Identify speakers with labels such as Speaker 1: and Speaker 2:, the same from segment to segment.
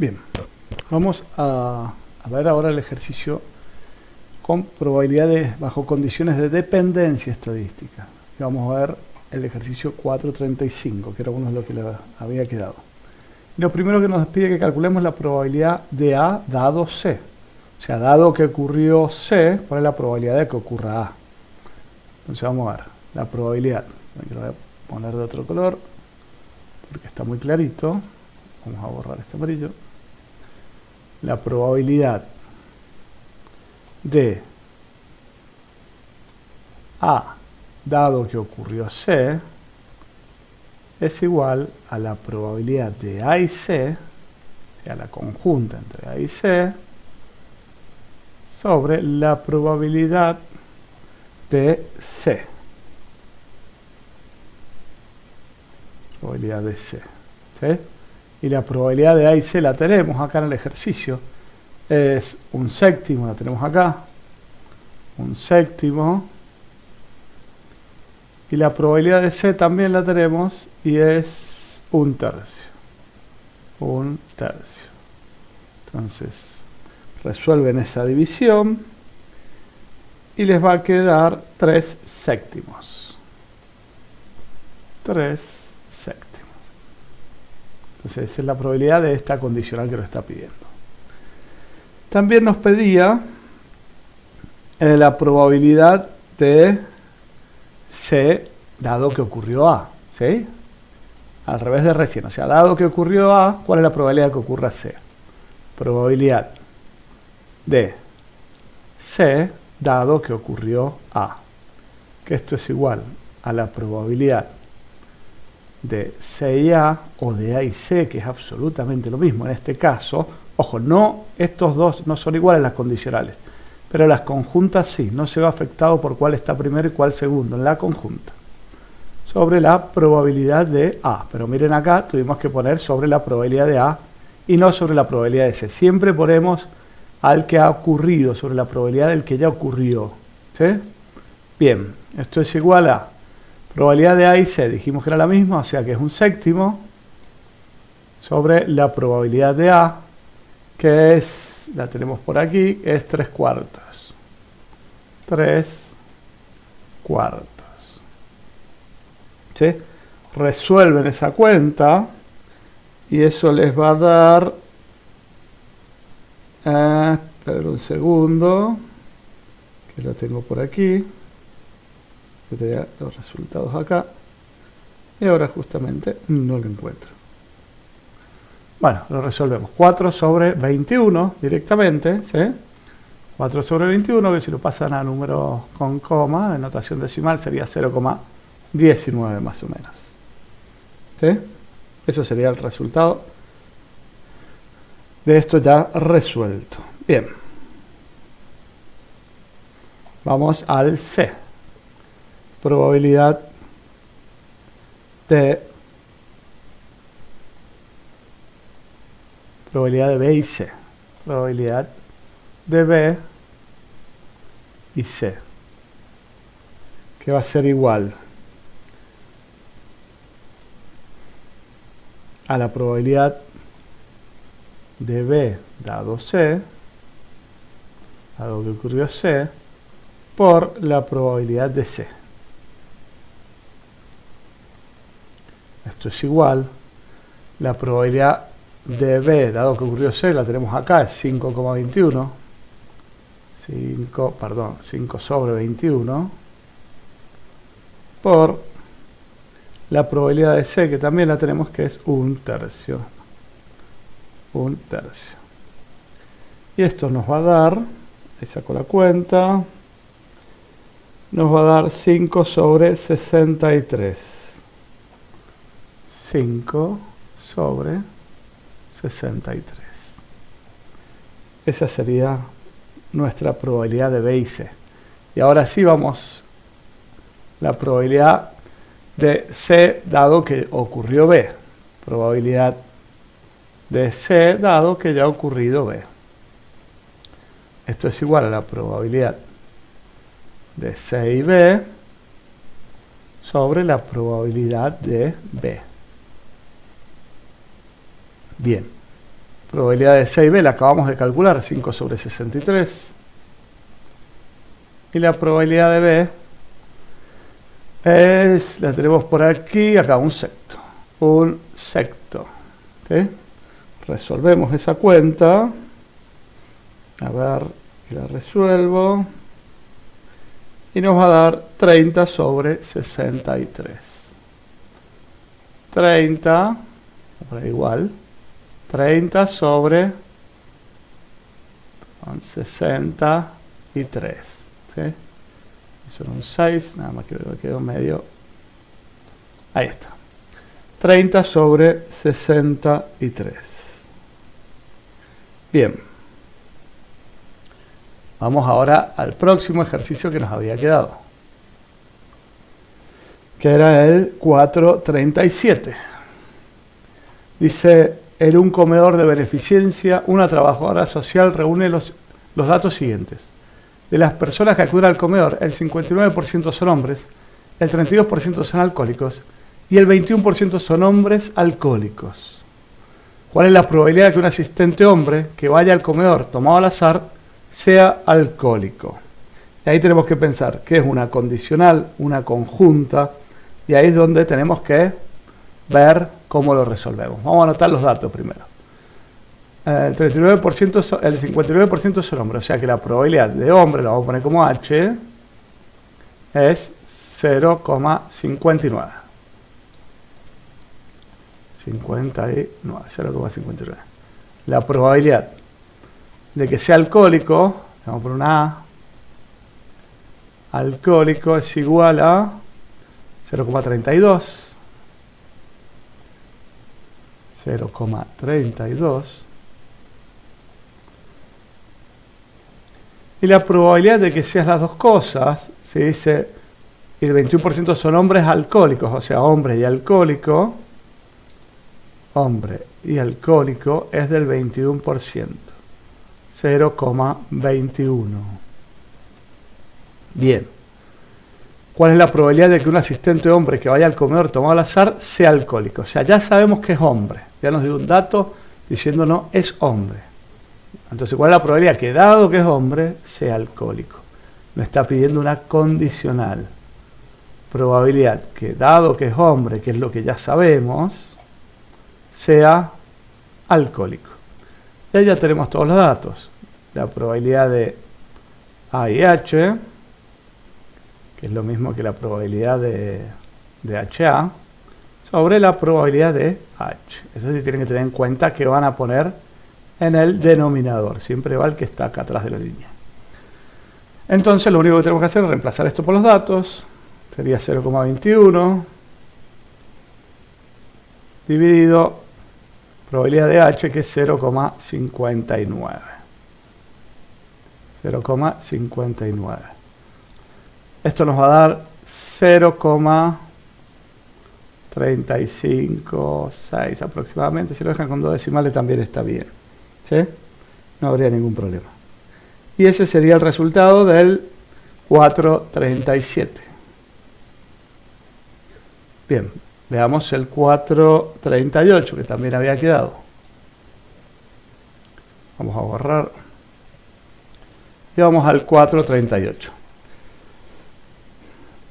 Speaker 1: Bien, vamos a ver ahora el ejercicio con probabilidades bajo condiciones de dependencia estadística. Y vamos a ver el ejercicio 435, que era uno de los que le había quedado. Y lo primero que nos pide que calculemos la probabilidad de A dado C. O sea, dado que ocurrió C, ¿cuál es la probabilidad de que ocurra A? Entonces vamos a ver la probabilidad. Aquí lo voy a poner de otro color porque está muy clarito. Vamos a borrar este amarillo. La probabilidad de A dado que ocurrió C es igual a la probabilidad de A y C, o sea, la conjunta entre A y C, sobre la probabilidad de C. Probabilidad de C. ¿Sí? Y la probabilidad de A y C la tenemos acá en el ejercicio. Es un séptimo, la tenemos acá. Un séptimo. Y la probabilidad de C también la tenemos y es un tercio. Un tercio. Entonces, resuelven esa división y les va a quedar 3 séptimos. 3 séptimos. Entonces, esa es la probabilidad de esta condicional que lo está pidiendo. También nos pedía la probabilidad de C dado que ocurrió A. ¿Sí? Al revés de recién. O sea, dado que ocurrió A, ¿cuál es la probabilidad de que ocurra C? Probabilidad de C dado que ocurrió A. Que esto es igual a la probabilidad de C y A, o de A y C, que es absolutamente lo mismo en este caso. Ojo, no, estos dos no son iguales las condicionales, pero las conjuntas sí, no se ve afectado por cuál está primero y cuál segundo, en la conjunta. Sobre la probabilidad de A, pero miren acá, tuvimos que poner sobre la probabilidad de A y no sobre la probabilidad de C. Siempre ponemos al que ha ocurrido, sobre la probabilidad del que ya ocurrió. ¿Sí? Bien, esto es igual a probabilidad de A y C, dijimos que era la misma, o sea que es un séptimo, sobre la probabilidad de A, que es, la tenemos por aquí, es 3 cuartos. 3 cuartos. ¿Sí? Resuelven esa cuenta y eso les va a dar, esperen un segundo, que lo tengo por aquí, que tenía los resultados acá, y ahora justamente no lo encuentro. Bueno, lo resolvemos. 4 sobre 21 directamente, ¿sí? 4 sobre 21, que si lo pasan a números con coma, en notación decimal, sería 0,19 más o menos. ¿Sí? Eso sería el resultado de esto ya resuelto. Bien. Vamos al C. Probabilidad de B y C. Probabilidad de B y C. Que va a ser igual a la probabilidad de B dado C, dado que ocurrió C, por la probabilidad de C. Esto es igual, la probabilidad de B, dado que ocurrió C, la tenemos acá, es 5,21. 5 sobre 21, por la probabilidad de C, que también la tenemos, que es un tercio. Un tercio. Y esto nos va a dar, ahí saco la cuenta, nos va a dar 5 sobre 63. 5 sobre 63. Esa sería nuestra probabilidad de B y C. Y ahora sí vamos la probabilidad de C dado que ocurrió B. Probabilidad de C dado que ya ha ocurrido B. Esto es igual a la probabilidad de C y B sobre la probabilidad de B. Bien. Probabilidad de C y B la acabamos de calcular, 5 sobre 63. Y la probabilidad de B es, la tenemos por aquí, acá un sexto. Un sexto. ¿Sí? Resolvemos esa cuenta. A ver, la resuelvo. Y nos va a dar 30 sobre 63. 30, igual. 30 sobre 63. ¿Sí? Son un 6, nada más que quedó medio. Ahí está. 30 sobre 63. Bien. Vamos ahora al próximo ejercicio que nos había quedado, que era el 437. Dice, en un comedor de beneficencia, una trabajadora social reúne los datos siguientes. De las personas que acuden al comedor, el 59% son hombres, el 32% son alcohólicos y el 21% son hombres alcohólicos. ¿Cuál es la probabilidad de que un asistente hombre que vaya al comedor tomado al azar sea alcohólico? Y ahí tenemos que pensar qué es una condicional, una conjunta, y ahí es donde tenemos que ver cómo lo resolvemos. Vamos a anotar los datos primero. El 59% son hombres, o sea que la probabilidad de hombre, la vamos a poner como H, es 0,59. 0,59. La probabilidad de que sea alcohólico, vamos a poner una A, alcohólico es igual a 0,32. 0,32. Y la probabilidad de que sean las dos cosas, se dice, el 21% son hombres alcohólicos, o sea, hombre y alcohólico, es del 21%, 0,21. Bien. ¿Cuál es la probabilidad de que un asistente hombre que vaya al comedor tomado al azar sea alcohólico? O sea, ya sabemos que es hombre. Ya nos dio un dato diciéndonos es hombre. Entonces, ¿cuál es la probabilidad que dado que es hombre sea alcohólico? Nos está pidiendo una condicional. Probabilidad que dado que es hombre, que es lo que ya sabemos, sea alcohólico. Y ahí ya tenemos todos los datos. La probabilidad de A y H, que es lo mismo que la probabilidad de HA, sobre la probabilidad de H. Eso sí tienen que tener en cuenta que van a poner en el denominador. Siempre va el que está acá atrás de la línea. Entonces lo único que tenemos que hacer es reemplazar esto por los datos. Sería 0,21 dividido probabilidad de H, que es 0,59. 0,59. Esto nos va a dar 0,356 aproximadamente. Si lo dejan con 2 decimales también está bien. ¿Sí? No habría ningún problema. Y ese sería el resultado del 437. Bien, veamos el 438, que también había quedado. Vamos a borrar. Y vamos al 438.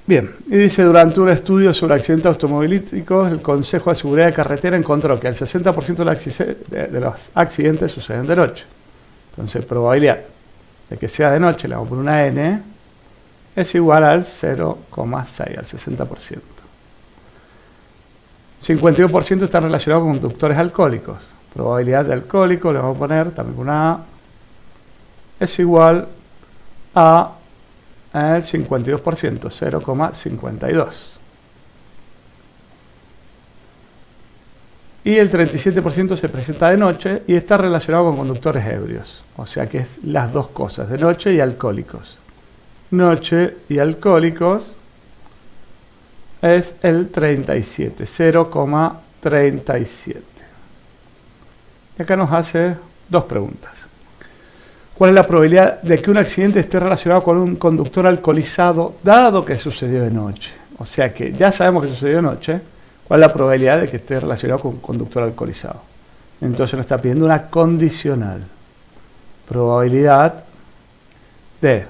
Speaker 1: Bien, y dice, durante un estudio sobre accidentes automovilísticos, el Consejo de Seguridad de Carretera encontró que el 60% de los accidentes suceden de noche. Entonces, probabilidad de que sea de noche, le vamos a poner una N, es igual al 0,6, al 60%. 52% está relacionado con conductores alcohólicos. Probabilidad de alcohólico, le vamos a poner también una A, es igual a el 52%, 0,52. Y el 37% se presenta de noche y está relacionado con conductores ebrios. O sea que es las dos cosas, de noche y alcohólicos. Noche y alcohólicos es el 37, 0,37. Y acá nos hace dos preguntas. ¿Cuál es la probabilidad de que un accidente esté relacionado con un conductor alcoholizado, dado que sucedió de noche? O sea que ya sabemos que sucedió de noche. ¿Cuál es la probabilidad de que esté relacionado con un conductor alcoholizado? Entonces nos está pidiendo una condicional. Probabilidad de,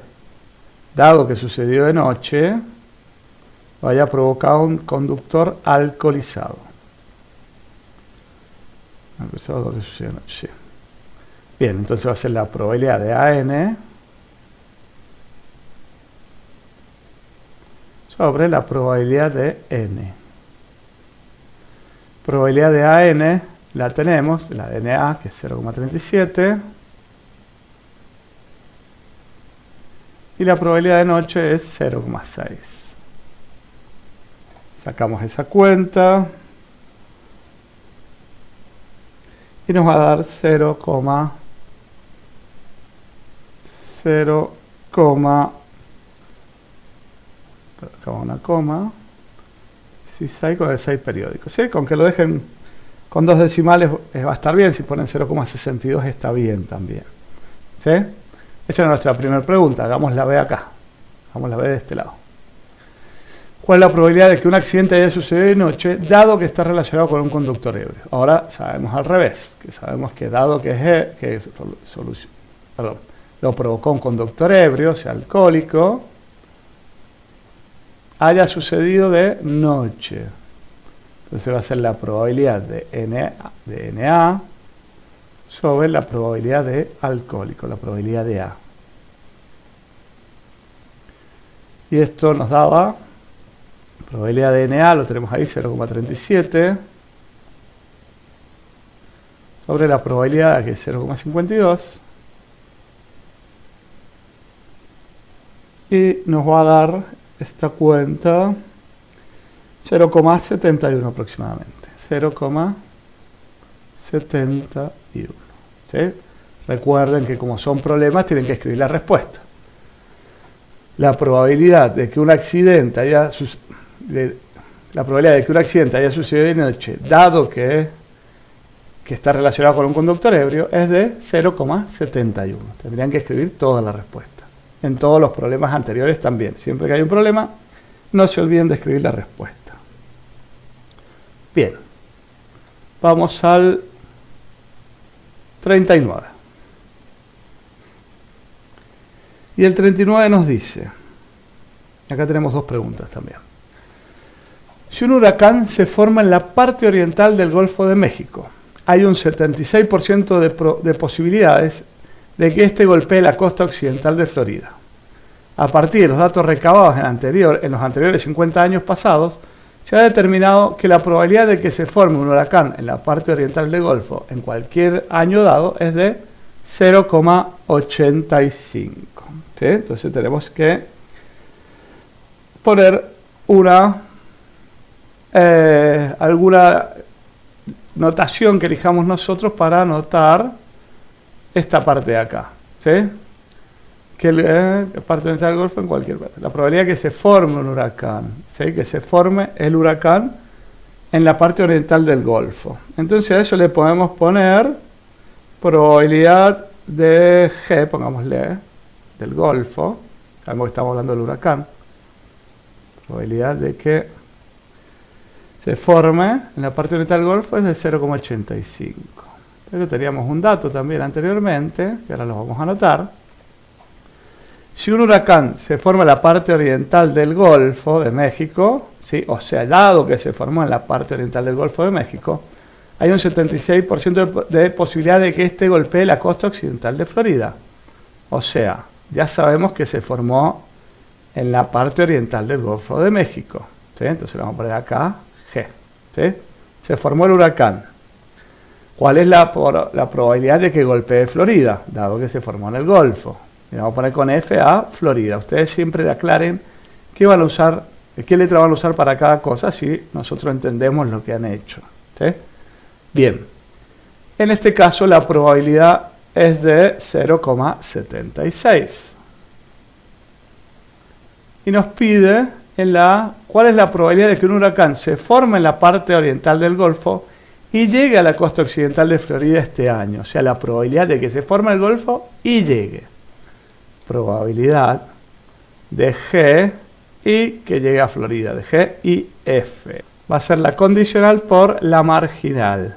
Speaker 1: dado que sucedió de noche, vaya a provocar un conductor alcoholizado. Alcoholizado que sucedió de noche, sí. Bien, entonces va a ser la probabilidad de AN sobre la probabilidad de N. Probabilidad de AN la tenemos, la de NA, que es 0,37. Y la probabilidad de noche es 0,6. Sacamos esa cuenta. Y nos va a dar 0,0, acá una coma, 16 con el 6 periódico. ¿Sí? Con que lo dejen con 2 decimales va a estar bien. Si ponen 0,62 está bien también. ¿Sí? Esa es nuestra primera pregunta. Hagamos la B acá. Hagamos la B de este lado. ¿Cuál es la probabilidad de que un accidente haya sucedido de noche, dado que está relacionado con un conductor ebrio? Ahora sabemos al revés, que sabemos que dado que lo provocó un conductor ebrio, o sea, alcohólico, haya sucedido de noche. Entonces va a ser la probabilidad de NA sobre la probabilidad de alcohólico, la probabilidad de A. Y esto nos daba, probabilidad de NA, lo tenemos ahí, 0,37, sobre la probabilidad que es 0,52, y nos va a dar esta cuenta 0,71 aproximadamente, 0,71. ¿Sí? Recuerden que como son problemas tienen que escribir la respuesta. La probabilidad de que un accidente haya sucedido de noche, dado que está relacionado con un conductor ebrio, es de 0,71. Tendrían que escribir toda la respuesta. En todos los problemas anteriores también. Siempre que hay un problema, no se olviden de escribir la respuesta. Bien. Vamos al 39. Y el 39 nos dice, acá tenemos 2 preguntas también. Si un huracán se forma en la parte oriental del Golfo de México, hay un 76% de posibilidades de que este golpee la costa occidental de Florida. A partir de los datos recabados en los anteriores 50 años pasados, se ha determinado que la probabilidad de que se forme un huracán en la parte oriental del Golfo en cualquier año dado es de 0,85. ¿Sí? Entonces tenemos que poner alguna notación que elijamos nosotros para anotar esta parte de acá. ¿Sí? Que la parte oriental del Golfo en cualquier parte. La probabilidad de que se forme un huracán, ¿sí? Que se forme el huracán en la parte oriental del Golfo. Entonces a eso le podemos poner probabilidad de G, pongámosle, del Golfo. Sabemos que estamos hablando del huracán. Probabilidad de que se forme en la parte oriental del Golfo es de 0,85. Pero teníamos un dato también anteriormente, que ahora lo vamos a anotar. Si un huracán se forma en la parte oriental del Golfo de México, ¿sí? O sea, dado que se formó en la parte oriental del Golfo de México, hay un 76% de posibilidad de que este golpee la costa occidental de Florida. O sea, ya sabemos que se formó en la parte oriental del Golfo de México. ¿Sí? Entonces le vamos a poner acá G. ¿Sí? Se formó el huracán. ¿Cuál es la probabilidad de que golpee Florida, dado que se formó en el Golfo? Y vamos a poner con F a Florida. Ustedes siempre aclaren qué letra van a usar para cada cosa, si nosotros entendemos lo que han hecho. ¿Sí? Bien. En este caso la probabilidad es de 0,76. Y nos pide cuál es la probabilidad de que un huracán se forme en la parte oriental del Golfo y llegue a la costa occidental de Florida este año. O sea, la probabilidad de que se forme el Golfo y llegue. Probabilidad de G y que llegue a Florida, de G y F. Va a ser la condicional por la marginal.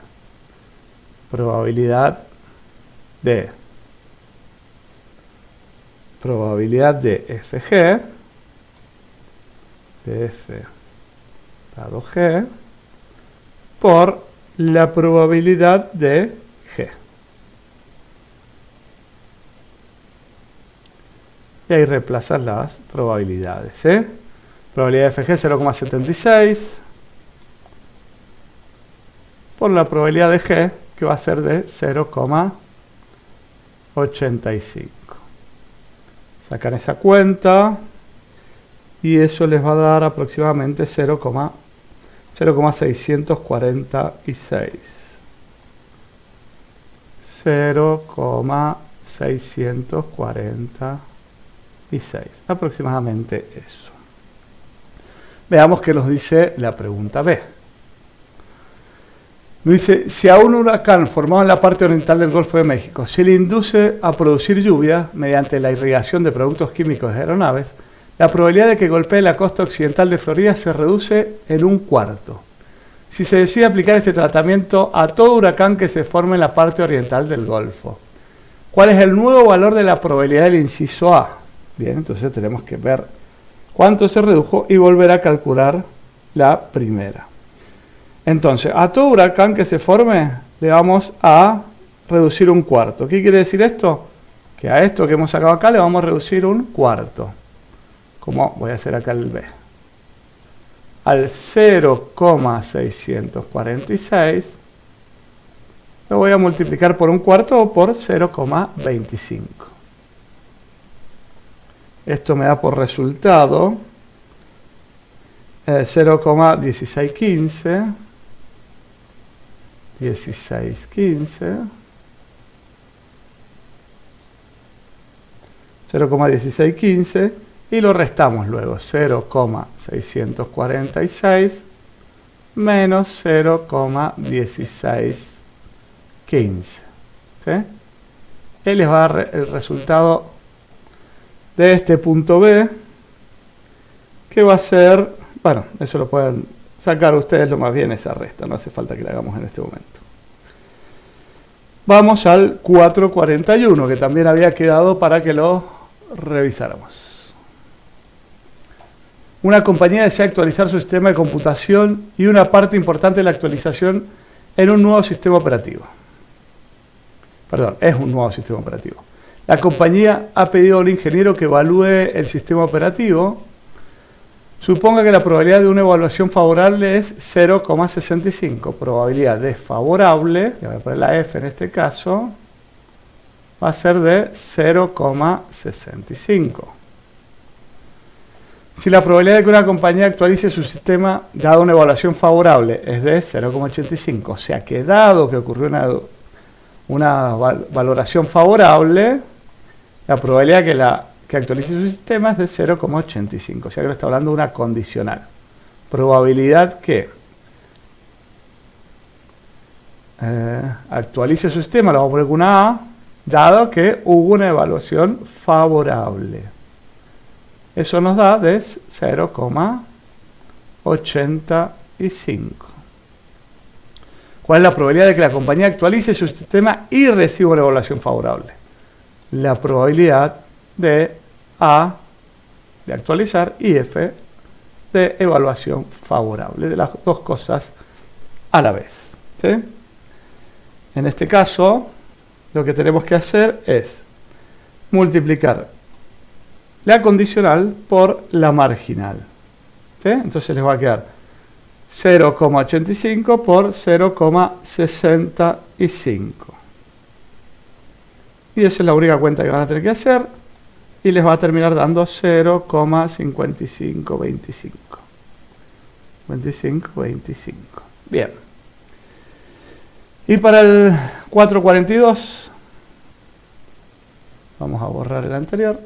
Speaker 1: probabilidad de FG, de F dado G, por la probabilidad de G. Y ahí reemplazar las probabilidades. Probabilidad de FG 0,76 por la probabilidad de G, que va a ser de 0,85. Sacan esa cuenta y eso les va a dar aproximadamente 0,646. 0,646. Aproximadamente eso. Veamos qué nos dice la pregunta B. Nos dice, si a un huracán formado en la parte oriental del Golfo de México se le induce a producir lluvia mediante la irrigación de productos químicos de aeronaves, la probabilidad de que golpee la costa occidental de Florida se reduce en 1/4. Si se decide aplicar este tratamiento a todo huracán que se forme en la parte oriental del Golfo, ¿cuál es el nuevo valor de la probabilidad del inciso A? Bien, entonces tenemos que ver cuánto se redujo y volver a calcular la primera. Entonces, a todo huracán que se forme le vamos a reducir 1/4. ¿Qué quiere decir esto? Que a esto que hemos sacado acá le vamos a reducir 1/4. Como voy a hacer acá el B. Al 0,646 lo voy a multiplicar por 1/4 o por 0,25. Esto me da por resultado 0,1615 0,1615 y lo restamos luego, 0,646 menos 0,1615. ¿Sí? Y les va a dar el resultado de este punto B, que va a ser, bueno, eso lo pueden sacar ustedes, lo más bien esa resta, no hace falta que la hagamos en este momento. Vamos al 441, que también había quedado para que lo revisáramos. Una compañía desea actualizar su sistema de computación y una parte importante de la actualización en un nuevo sistema operativo. Perdón, es un nuevo sistema operativo. La compañía ha pedido a un ingeniero que evalúe el sistema operativo. Suponga que la probabilidad de una evaluación favorable es 0,65. Probabilidad desfavorable, le voy a poner la F en este caso, va a ser de 0,65. Si la probabilidad de que una compañía actualice su sistema dado una evaluación favorable es de 0,85, o sea que dado que ocurrió una valoración favorable, la probabilidad que actualice su sistema es de 0,85, o sea que lo está hablando de una condicional. Probabilidad que actualice su sistema, lo vamos a poner con una A, dado que hubo una evaluación favorable. Eso nos da de 0,85. ¿Cuál es la probabilidad de que la compañía actualice su sistema y reciba una evaluación favorable? La probabilidad de A de actualizar y F de evaluación favorable, de las dos cosas a la vez. ¿Sí? En este caso, lo que tenemos que hacer es multiplicar la condicional por la marginal. ¿Sí? Entonces les va a quedar 0,85 por 0,65. Y esa es la única cuenta que van a tener que hacer. Y les va a terminar dando 0,5525. 25. Bien. Y para el 442, vamos a borrar el anterior.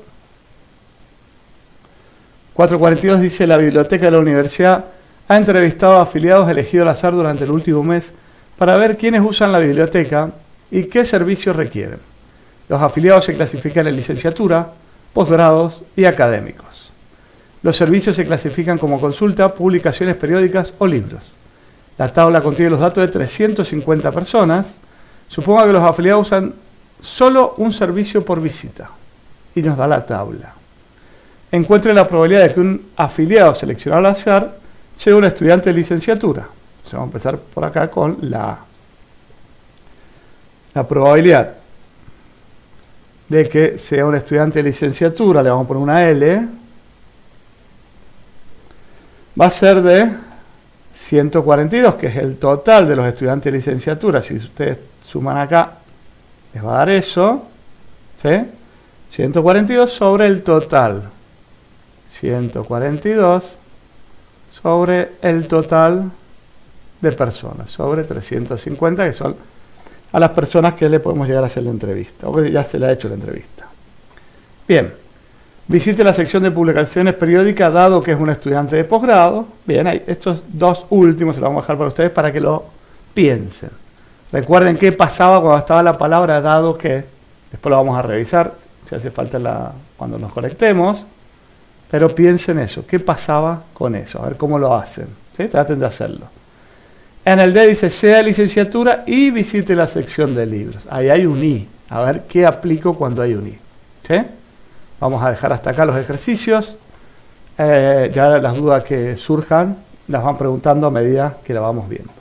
Speaker 1: 442 dice: la biblioteca de la universidad ha entrevistado a afiliados elegidos al azar durante el último mes para ver quiénes usan la biblioteca y qué servicios requieren. Los afiliados se clasifican en licenciatura, posgrados y académicos. Los servicios se clasifican como consulta, publicaciones periódicas o libros. La tabla contiene los datos de 350 personas, Suponga que los afiliados usan solo un servicio por visita y nos da la tabla. Encuentre la probabilidad de que un afiliado seleccionado al azar sea un estudiante de licenciatura. Entonces vamos a empezar por acá con la probabilidad de que sea un estudiante de licenciatura, le vamos a poner una L, va a ser de 142, que es el total de los estudiantes de licenciatura. Si ustedes suman acá, les va a dar eso, ¿sí? 142 sobre el total. 142 sobre el total de personas, sobre 350, que son a las personas que le podemos llegar a hacer la entrevista, o que ya se le ha hecho la entrevista. Bien, visite la sección de publicaciones periódicas, dado que es un estudiante de posgrado. Bien, estos dos últimos se los vamos a dejar para ustedes para que lo piensen. Recuerden qué pasaba cuando estaba la palabra dado que, después lo vamos a revisar, si hace falta cuando nos conectemos, pero piensen eso, qué pasaba con eso, a ver cómo lo hacen, ¿sí? Traten de hacerlo. En el D dice, sea licenciatura y visite la sección de libros. Ahí hay un I. A ver qué aplico cuando hay un I. ¿Sí? Vamos a dejar hasta acá los ejercicios. Ya las dudas que surjan las van preguntando a medida que la vamos viendo.